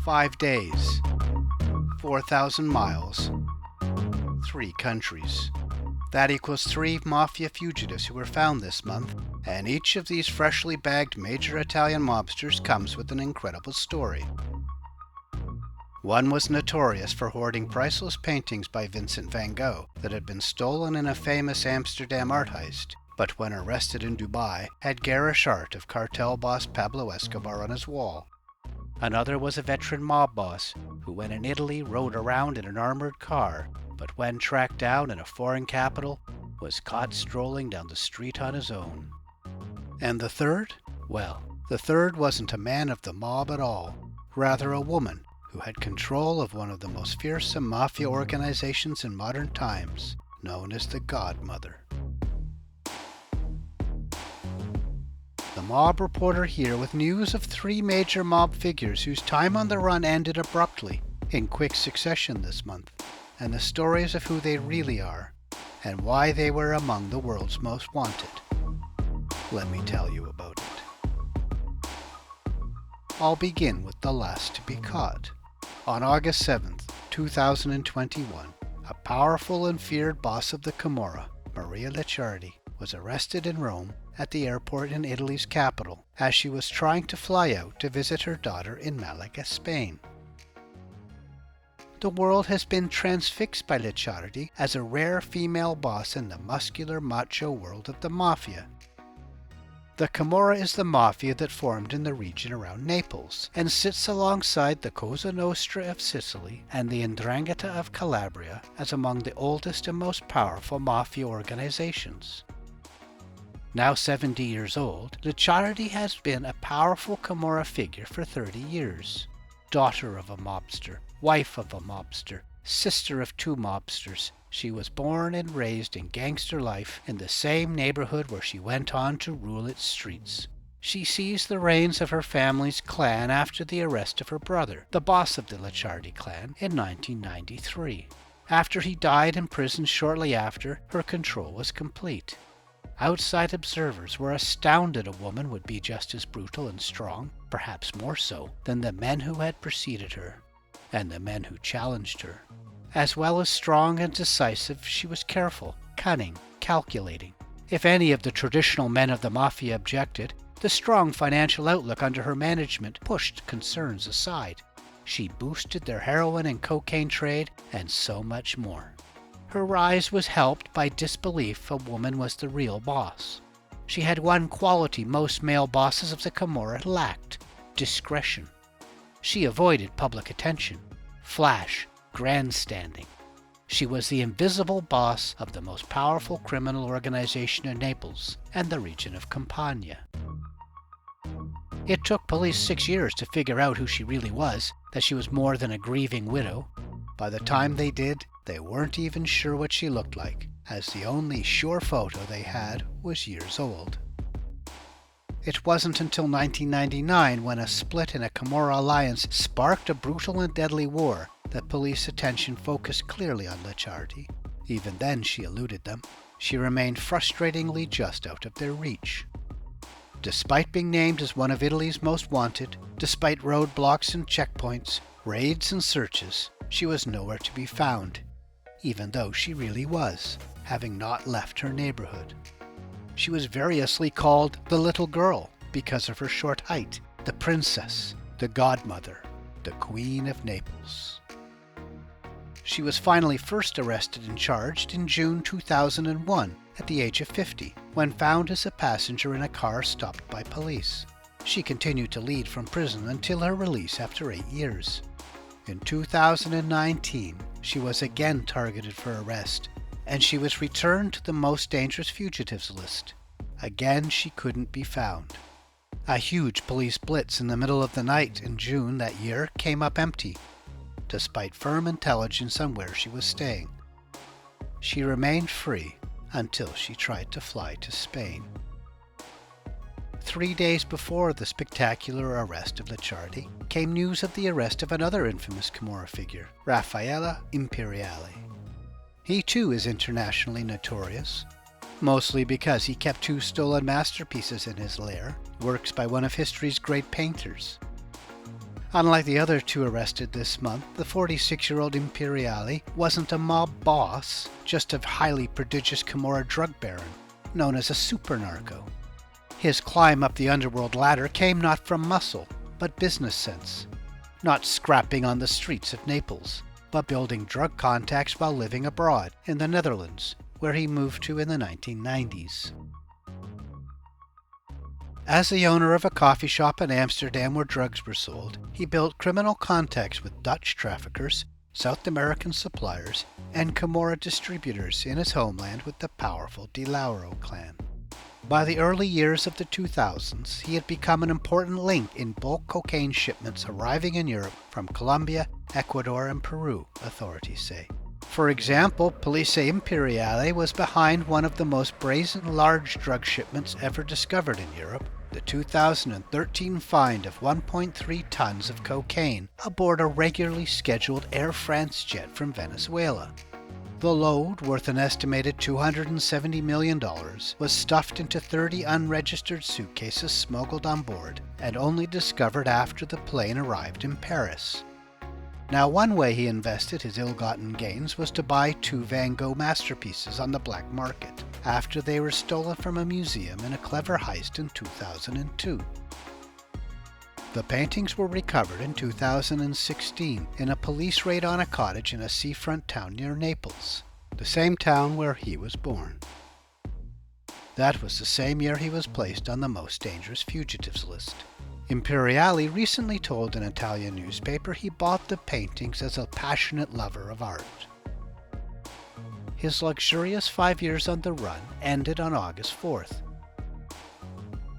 5 days, 4,000 miles, 3 countries. That equals 3 Mafia fugitives who were found this month, and each of these freshly bagged major Italian mobsters comes with an incredible story. One was notorious for hoarding priceless paintings by Vincent Van Gogh that had been stolen in a famous Amsterdam art heist, but when arrested in Dubai, had garish art of cartel boss Pablo Escobar on his wall. Another was a veteran mob boss who, when in Italy, rode around in an armored car, but when tracked down in a foreign capital, was caught strolling down the street on his own. And the third? Well, the third wasn't a man of the mob at all, rather a woman who had control of one of the most fearsome mafia organizations in modern times, known as the Godmother. The mob reporter here with news of 3 major mob figures whose time on the run ended abruptly, in quick succession this month, and the stories of who they really are, and why they were among the world's most wanted. Let me tell you about it. I'll begin with the last to be caught. On August 7th, 2021, a powerful and feared boss of the Camorra, Maria Licciardi, was arrested in Rome at the airport in Italy's capital as she was trying to fly out to visit her daughter in Malaga, Spain. The world has been transfixed by Licciardi as a rare female boss in the muscular macho world of the Mafia. The Camorra is the Mafia that formed in the region around Naples, and sits alongside the Cosa Nostra of Sicily and the Ndrangheta of Calabria as among the oldest and most powerful Mafia organizations. Now 70 years old, Licciardi has been a powerful Camorra figure for 30 years. Daughter of a mobster, wife of a mobster, sister of 2 mobsters, she was born and raised in gangster life in the same neighborhood where she went on to rule its streets. She seized the reins of her family's clan after the arrest of her brother, the boss of the Licciardi clan, in 1993. After he died in prison shortly after, her control was complete. Outside observers were astounded a woman would be just as brutal and strong, perhaps more so, than the men who had preceded her, and the men who challenged her. As well as strong and decisive, she was careful, cunning, calculating. If any of the traditional men of the Mafia objected, the strong financial outlook under her management pushed concerns aside. She boosted their heroin and cocaine trade, and so much more. Her rise was helped by disbelief a woman was the real boss. She had one quality most male bosses of the Camorra lacked: discretion. She avoided public attention, flash, grandstanding. She was the invisible boss of the most powerful criminal organization in Naples and the region of Campania. It took police 6 years to figure out who she really was, that she was more than a grieving widow. By the time they did, they weren't even sure what she looked like, as the only sure photo they had was years old. It wasn't until 1999, when a split in a Camorra alliance sparked a brutal and deadly war, that police attention focused clearly on Licciardi. Even then she eluded them. She remained frustratingly just out of their reach. Despite being named as one of Italy's most wanted, despite roadblocks and checkpoints, raids and searches, she was nowhere to be found, even though she really was, having not left her neighborhood. She was variously called the Little Girl because of her short height, the Princess, the Godmother, the Queen of Naples. She was finally first arrested and charged in June 2001 at the age of 50, when found as a passenger in a car stopped by police. She continued to lead from prison until her release after 8 years. In 2019, she was again targeted for arrest, and she was returned to the most dangerous fugitives list. Again, she couldn't be found. A huge police blitz in the middle of the night in June that year came up empty, despite firm intelligence on where she was staying. She remained free until she tried to fly to Spain. 3 days before the spectacular arrest of Licciardi came news of the arrest of another infamous Camorra figure, Raffaele Imperiale. He too is internationally notorious, mostly because he kept 2 stolen masterpieces in his lair, works by one of history's great painters. Unlike the other two arrested this month, the 46-year-old Imperiale wasn't a mob boss, just a highly prodigious Camorra drug baron, known as a super narco. His climb up the underworld ladder came not from muscle, but business sense. Not scrapping on the streets of Naples, but building drug contacts while living abroad in the Netherlands, where he moved to in the 1990s. As the owner of a coffee shop in Amsterdam where drugs were sold, he built criminal contacts with Dutch traffickers, South American suppliers, and Camorra distributors in his homeland with the powerful De Lauro clan. By the early years of the 2000s, he had become an important link in bulk cocaine shipments arriving in Europe from Colombia, Ecuador, and Peru, authorities say. For example, police say Imperiale was behind one of the most brazen large drug shipments ever discovered in Europe, the 2013 find of 1.3 tons of cocaine aboard a regularly scheduled Air France jet from Venezuela. The load, worth an estimated $270 million, was stuffed into 30 unregistered suitcases smuggled on board and only discovered after the plane arrived in Paris. Now, one way he invested his ill-gotten gains was to buy 2 Van Gogh masterpieces on the black market after they were stolen from a museum in a clever heist in 2002. The paintings were recovered in 2016 in a police raid on a cottage in a seafront town near Naples, the same town where he was born. That was the same year he was placed on the most dangerous fugitives list. Imperiale recently told an Italian newspaper he bought the paintings as a passionate lover of art. His luxurious 5 years on the run ended on August 4th.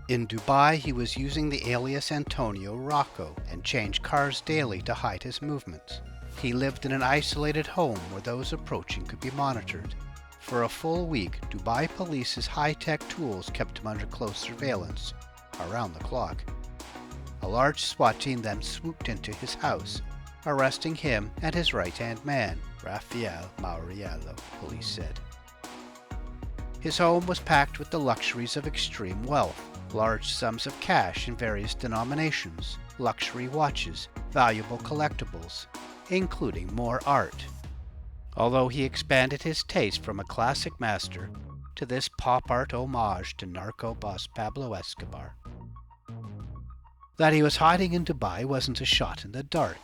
In Dubai, he was using the alias Antonio Rocco and changed cars daily to hide his movements. He lived in an isolated home where those approaching could be monitored. For a full week, Dubai police's high-tech tools kept him under close surveillance, around the clock. A large SWAT team then swooped into his house, arresting him and his right-hand man, Raffaele Mauriello, police said. His home was packed with the luxuries of extreme wealth, large sums of cash in various denominations, luxury watches, valuable collectibles, including more art. Although he expanded his taste from a classic master to this pop art homage to narco boss Pablo Escobar. That he was hiding in Dubai wasn't a shot in the dark.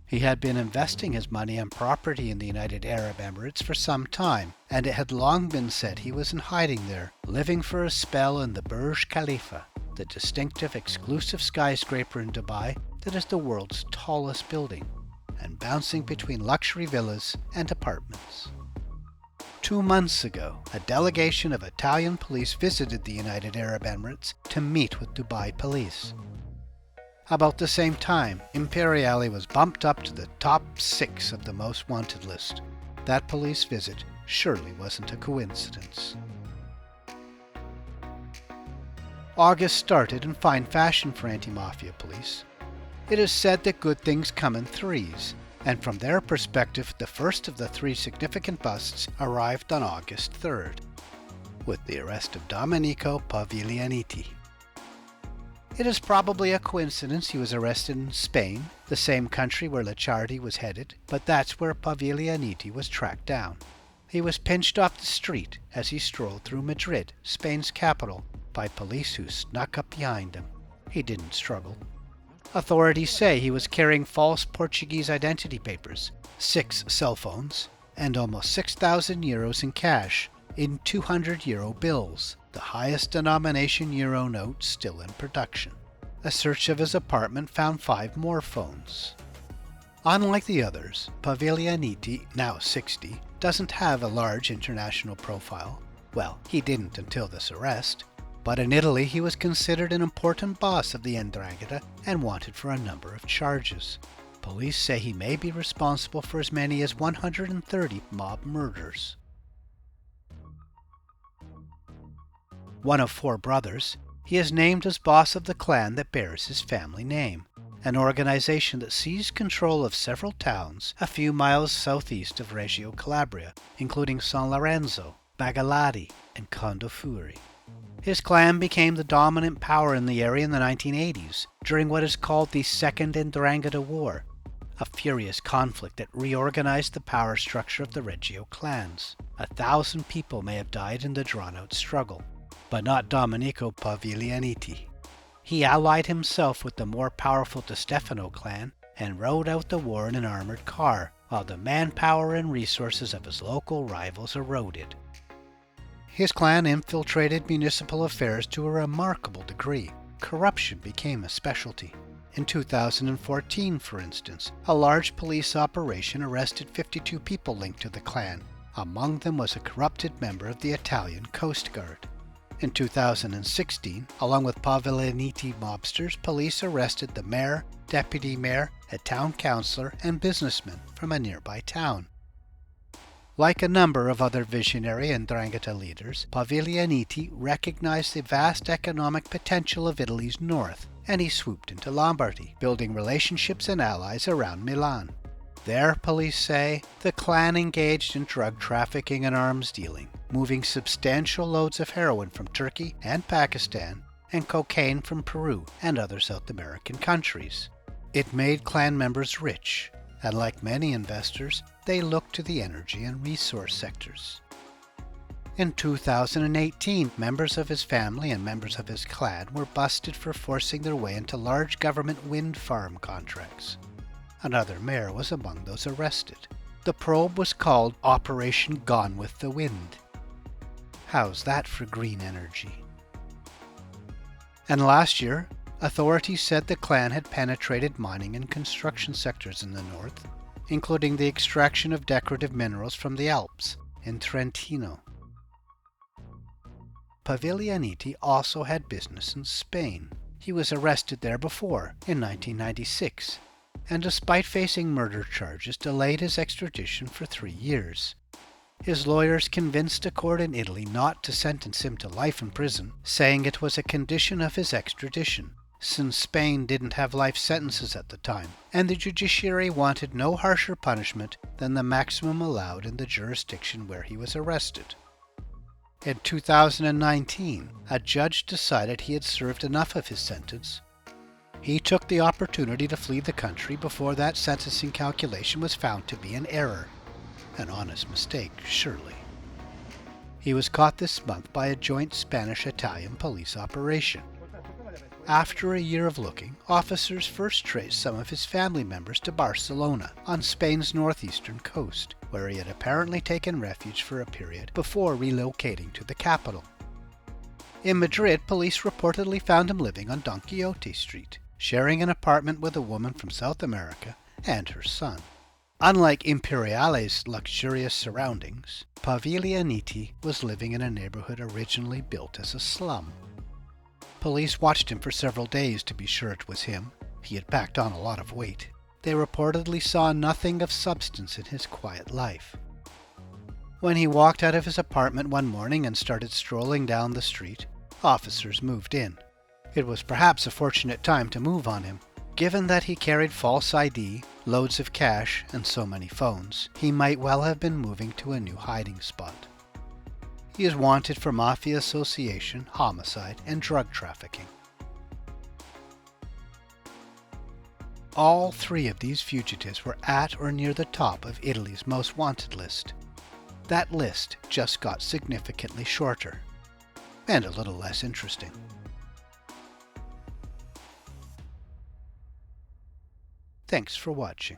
He had been investing his money and property in the United Arab Emirates for some time, and it had long been said he was in hiding there, living for a spell in the Burj Khalifa, the distinctive exclusive skyscraper in Dubai that is the world's tallest building, and bouncing between luxury villas and apartments. 2 months ago, a delegation of Italian police visited the United Arab Emirates to meet with Dubai police. About the same time, Imperiale was bumped up to the top 6 of the most wanted list. That police visit surely wasn't a coincidence. August started in fine fashion for anti-mafia police. It is said that good things come in threes, and from their perspective, the first of the 3 significant busts arrived on August 3rd, with the arrest of Domenico Paviglianiti. It is probably a coincidence he was arrested in Spain, the same country where Licciardi was headed, but that's where Paviglianiti was tracked down. He was pinched off the street as he strolled through Madrid, Spain's capital, by police who snuck up behind him. He didn't struggle. Authorities say he was carrying false Portuguese identity papers, 6 cell phones, and almost 6,000 euros in cash, in 200 euro bills, the highest denomination euro note still in production. A search of his apartment found 5 more phones. Unlike the others, Paviglianiti, now 60, doesn't have a large international profile. Well, he didn't until this arrest. But in Italy he was considered an important boss of the Ndrangheta and wanted for a number of charges. Police say he may be responsible for as many as 130 mob murders. One of 4 brothers, he is named as boss of the clan that bears his family name, an organization that seized control of several towns a few miles southeast of Reggio Calabria, including San Lorenzo, Bagalati, and Condofuri. His clan became the dominant power in the area in the 1980s, during what is called the Second Ndrangheta War, a furious conflict that reorganized the power structure of the Reggio clans. 1,000 people may have died in the drawn-out struggle, but not Domenico Paviglianiti. He allied himself with the more powerful De Stefano clan and rode out the war in an armored car, while the manpower and resources of his local rivals eroded. His clan infiltrated municipal affairs to a remarkable degree. Corruption became a specialty. In 2014, for instance, a large police operation arrested 52 people linked to the clan. Among them was a corrupted member of the Italian Coast Guard. In 2016, along with Paviglianiti mobsters, police arrested the mayor, deputy mayor, a town councillor, and businessmen from a nearby town. Like a number of other visionary and 'Ndrangheta leaders, Paviglianiti recognized the vast economic potential of Italy's north, and he swooped into Lombardy, building relationships and allies around Milan. There, police say, the clan engaged in drug trafficking and arms dealing, moving substantial loads of heroin from Turkey and Pakistan, and cocaine from Peru and other South American countries. It made clan members rich, and like many investors, they looked to the energy and resource sectors. In 2018, members of his family and members of his clan were busted for forcing their way into large government wind farm contracts. Another mayor was among those arrested. The probe was called Operation Gone with the Wind. How's that for green energy? And last year, authorities said the clan had penetrated mining and construction sectors in the north, including the extraction of decorative minerals from the Alps in Trentino. Paviglianiti also had business in Spain. He was arrested there before, in 1996, and despite facing murder charges, delayed his extradition for 3 years. His lawyers convinced a court in Italy not to sentence him to life in prison, saying it was a condition of his extradition, since Spain didn't have life sentences at the time, and the judiciary wanted no harsher punishment than the maximum allowed in the jurisdiction where he was arrested. In 2019, a judge decided he had served enough of his sentence. He took the opportunity to flee the country before that sentencing calculation was found to be an error. An honest mistake, surely. He was caught this month by a joint Spanish-Italian police operation. After a year of looking, officers first traced some of his family members to Barcelona, on Spain's northeastern coast, where he had apparently taken refuge for a period before relocating to the capital. In Madrid, police reportedly found him living on Don Quixote Street, sharing an apartment with a woman from South America and her son. Unlike Imperiale's luxurious surroundings, Paviglianiti was living in a neighborhood originally built as a slum. Police watched him for several days to be sure it was him. He had packed on a lot of weight. They reportedly saw nothing of substance in his quiet life. When he walked out of his apartment one morning and started strolling down the street, officers moved in. It was perhaps a fortunate time to move on him. Given that he carried false ID, loads of cash, and so many phones, he might well have been moving to a new hiding spot. He is wanted for Mafia association, homicide, and drug trafficking. All 3 of these fugitives were at or near the top of Italy's most wanted list. That list just got significantly shorter, and a little less interesting. Thanks for watching.